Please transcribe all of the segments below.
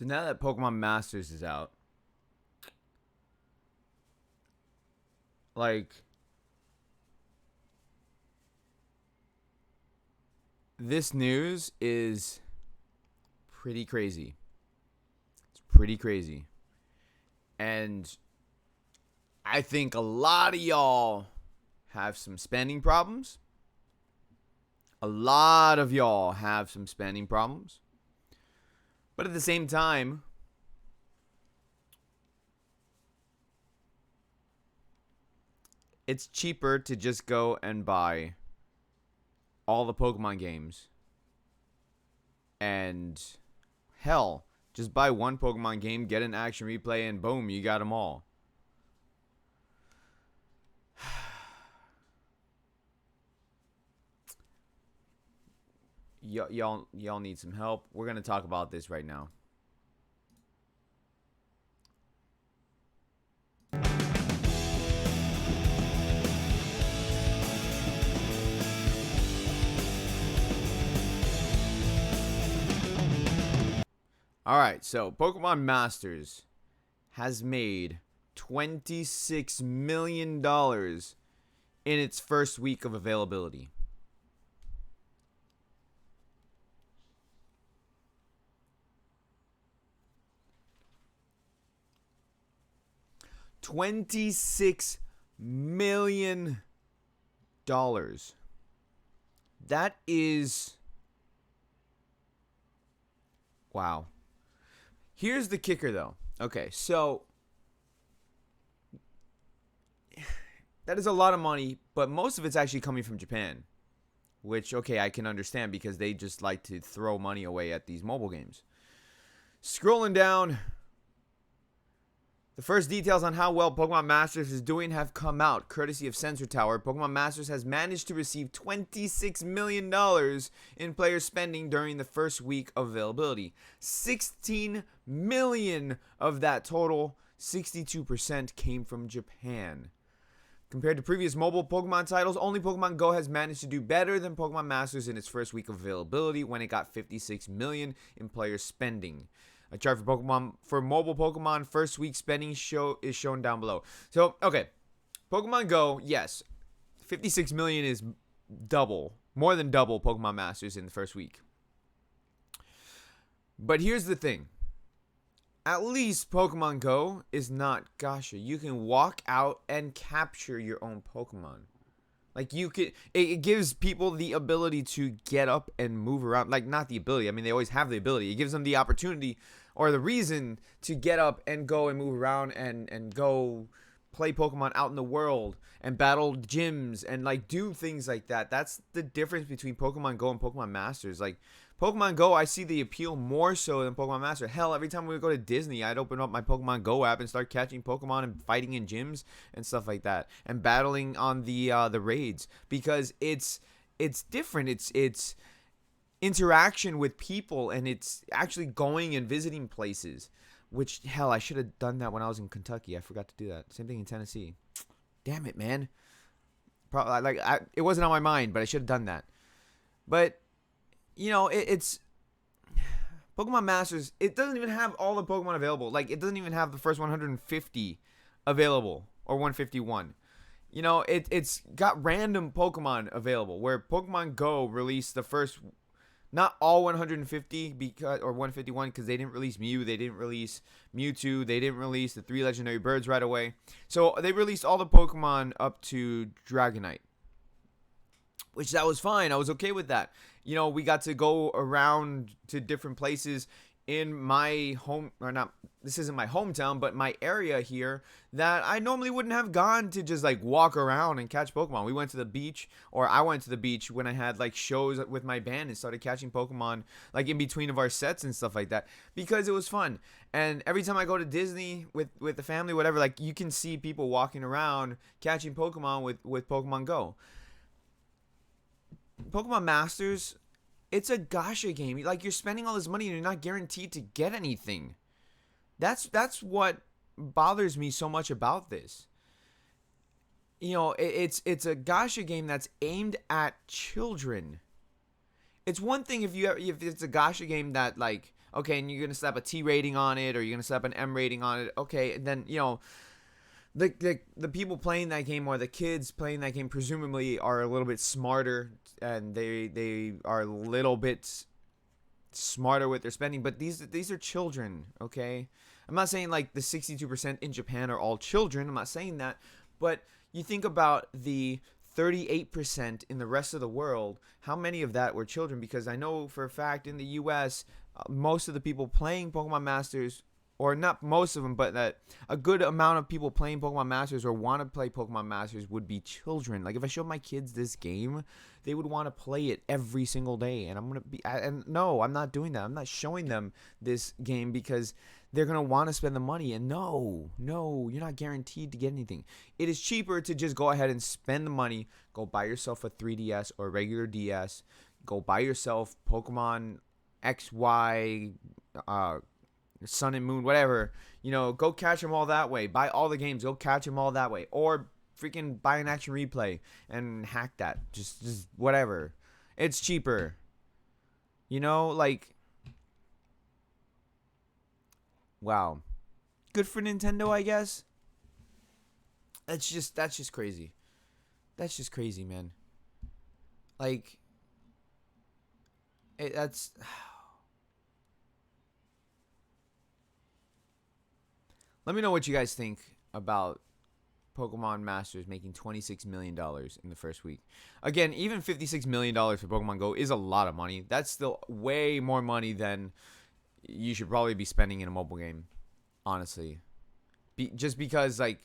So now that Pokemon Masters is out, like, this news is pretty crazy. It's pretty crazy. And I think a lot of y'all have some spending problems. A lot of y'all have some spending problems. But at the same time, it's cheaper to just go and buy all the Pokemon games. And hell, just buy one Pokemon game, get an action replay, and boom, you got them all. Y'all need some help. We're going to talk about this right now. Alright, so Pokemon Masters has made $26 million in its first week of availability. $26 million. That is... wow. Here's the kicker, though. Okay, so that is a lot of money, but most of it's actually coming from Japan, which, okay, I can understand because they just like to throw money away at these mobile games. Scrolling down, the first details on how well Pokemon Masters is doing have come out, courtesy of Sensor Tower. Pokemon Masters has managed to receive $26 million in player spending during the first week of availability. 16 million of that total, 62%, came from Japan. Compared to previous mobile Pokemon titles, only Pokemon Go has managed to do better than Pokemon Masters in its first week of availability when it got 56 million in player spending. A chart for mobile Pokemon first week spending is shown down below. So, okay, Pokemon Go, yes, 56 million is more than double Pokemon Masters in the first week. But here's the thing. At least Pokemon Go is not gacha. You can walk out and capture your own Pokemon. Like, it gives people the ability to get up and move around. Like, not the ability. I mean, they always have the ability. It gives them the opportunity or the reason to get up and go and move around and go play Pokemon out in the world and battle gyms and, like, do things like that. That's the difference between Pokemon Go and Pokemon Masters. Like, Pokemon Go, I see the appeal more so than Pokemon Master. Hell, every time we would go to Disney, I'd open up my Pokemon Go app and start catching Pokemon and fighting in gyms and stuff like that, and battling on the raids, because it's different. It's interaction with people, and it's actually going and visiting places. Which, hell, I should have done that when I was in Kentucky. I forgot to do that. Same thing in Tennessee. Damn it, man. It wasn't on my mind, but I should have done that. But you know, it's Pokemon Masters. It doesn't even have all the Pokemon available. Like, it doesn't even have the first 150 available, or 151. You know, it's got random Pokemon available, where Pokemon Go released the first, not all 150 or 151, because they didn't release Mew, they didn't release Mewtwo, they didn't release the 3 legendary birds right away. So they released all the Pokemon up to Dragonite, which that was fine. I was okay with that. You know, we got to go around to different places in my home, or not, this isn't my hometown, but my area here, that I normally wouldn't have gone to just, like, walk around and catch Pokemon. We went to the beach, or I went to the beach when I had, like, shows with my band and started catching Pokemon, like, in between of our sets and stuff like that, because it was fun. And every time I go to Disney with the family, whatever, like, you can see people walking around catching Pokemon with Pokemon Go. Pokemon Masters, it's a gacha game. Like, you're spending all this money and you're not guaranteed to get anything. That's what bothers me so much about this. You know, it's a gacha game that's aimed at children. It's one thing if it's a gacha game that, like, Okay, and you're gonna slap a T rating on it, or you're gonna slap an M rating on it. Okay, and then the people playing that game, or the kids playing that game, presumably are a little bit smarter, and they are a little bit smarter with their spending. But these are children. Okay, I'm not saying like the 62% in Japan are all children. I'm not saying that, but you think about the 38% in the rest of the world. How many of that were children? Because I know for a fact in the U.S., most of the people playing Pokemon Masters, or not most of them, but that a good amount of people playing Pokemon Masters or want to play Pokemon Masters would be children. Like if I showed my kids this game, they would want to play it every single day. And and no, I'm not doing that. I'm not showing them this game because they're going to want to spend the money. And no, you're not guaranteed to get anything. It is cheaper to just go ahead and spend the money, go buy yourself a 3DS or a regular DS, go buy yourself Pokemon XY, Sun and Moon, whatever. Go catch them all that way. Buy all the games. Go catch them all that way. Or freaking buy an action replay and hack that. Just whatever. It's cheaper. Like, wow. Good for Nintendo, I guess. That's just crazy. That's just crazy, man. Like, that's. Let me know what you guys think about Pokemon Masters making $26 million in the first week. Again, even $56 million for Pokemon Go is a lot of money. That's still way more money than you should probably be spending in a mobile game, honestly. Just because, like,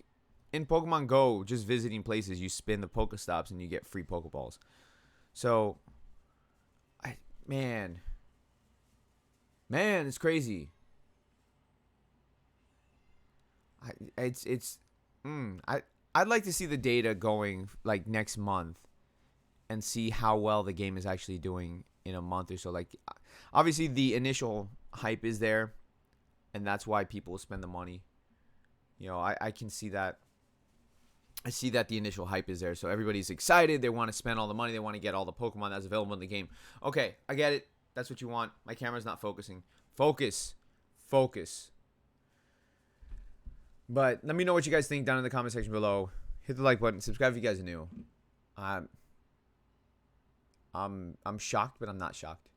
in Pokemon Go, just visiting places, you spin the Pokestops and you get free Pokeballs. So, man, it's crazy. I'd like to see the data going like next month and see how well the game is actually doing in a month or so. Like, obviously the initial hype is there, and that's why people spend the money. I can see that. I see that the initial hype is there, so everybody's excited. They want to spend all the money. They want to get all the Pokemon that's available in the game. Okay, I get it. That's what you want. My camera's not focusing. Focus. But let me know what you guys think down in the comment section below. Hit the like button. Subscribe if you guys are new. I'm shocked, but I'm not shocked.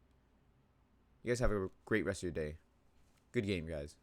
You guys have a great rest of your day. Good game, guys.